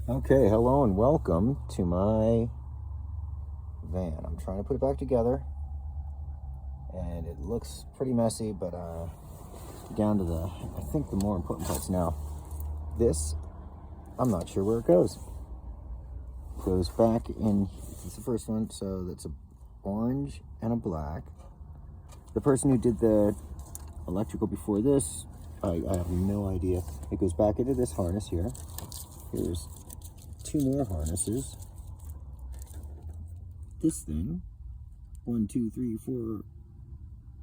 Okay, hello and welcome to my van. I'm trying to put it back together and it looks pretty messy, but down to I think the more important parts now. This, I'm not sure where it goes. It goes back in, it's the first one, so that's a orange and a black. The person who did the electrical before this, I have no idea. It goes back into this harness here. Here's two more harnesses. This thing, 1, 2, 3, 4,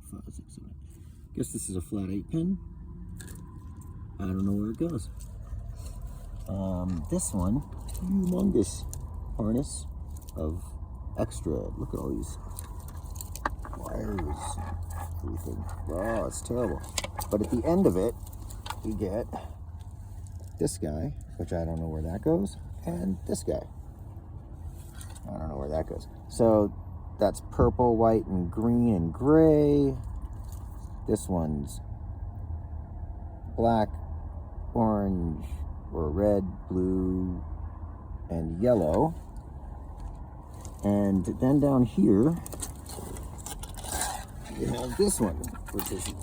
5, 6, 7. Guess this is a flat 8 pin. I don't know where it goes. This one, humongous harness of extra. Look at all these wires, everything. Wow, it's terrible. But at the end of it, you get this guy, which I don't know where that goes, and this guy. I don't know where that goes. So that's purple, white, and green, and gray. This one's black, orange, or red, blue, and yellow. And then down here, you have this one, which is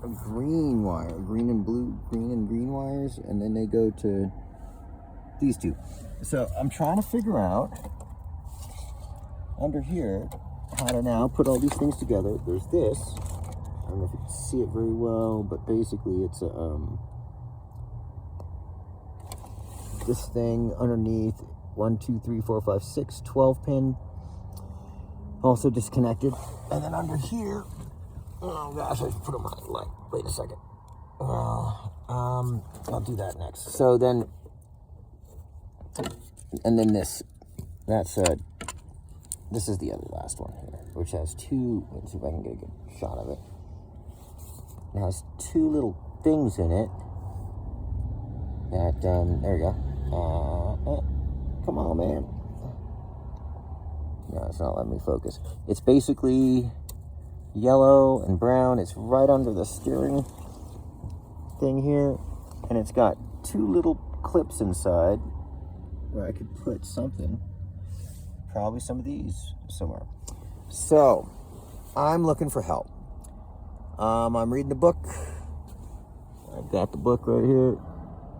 a green wire, green and green wires, and then they go to these two. So I'm trying to figure out under here how to now put all these things together. There's this. I don't know if you can see it very well, but basically it's a this thing underneath 1, 2, 3, 4, 5, 6, 12 pin, also disconnected. And then under here, oh gosh, I put on my light. Wait a second. I'll do that next. So then, and then this, that's this is the other last one here, which has two. Let's see if I can get a good shot of it. It has two little things in it. That there you go. Come on, man. No, it's not letting me focus. It's basically yellow and brown. It's right under the steering thing here, and it's got two little clips inside where I could put something, probably some of these somewhere. So I'm looking for help. I'm reading the book. I've got the book right here,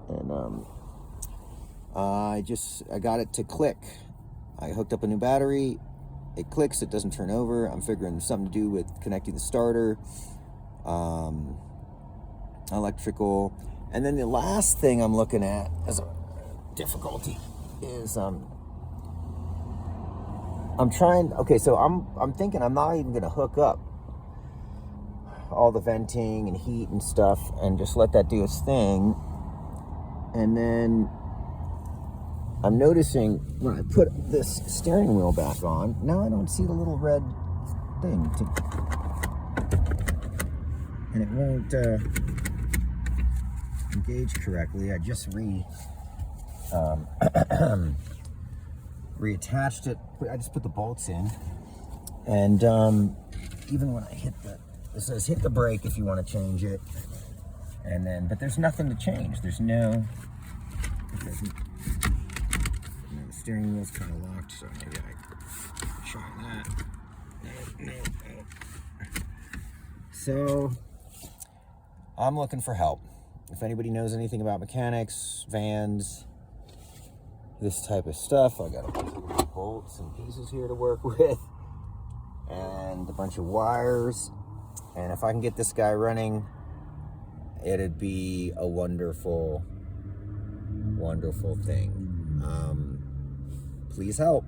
and I got it to click. I hooked up a new battery. It clicks, it doesn't turn over. I'm figuring there's something to do with connecting the starter, electrical. And then the last thing I'm looking at as a difficulty is I'm trying, okay, so I'm thinking I'm not even gonna hook up all the venting and heat and stuff and just let that do its thing. And then I'm noticing when I put this steering wheel back on, now I don't see the little red thing. And it won't engage correctly. I just reattached it. I just put the bolts in. And even when I hit it says hit the brake if you want to change it. And then, but there's nothing to change. There's no, the steering wheel's kind of locked, so maybe I can try that. No. So I'm looking for help. If anybody knows anything about mechanics, vans, this type of stuff, I got a bunch of bolts and pieces here to work with, and a bunch of wires. And if I can get this guy running, it'd be a wonderful, wonderful thing. Please help.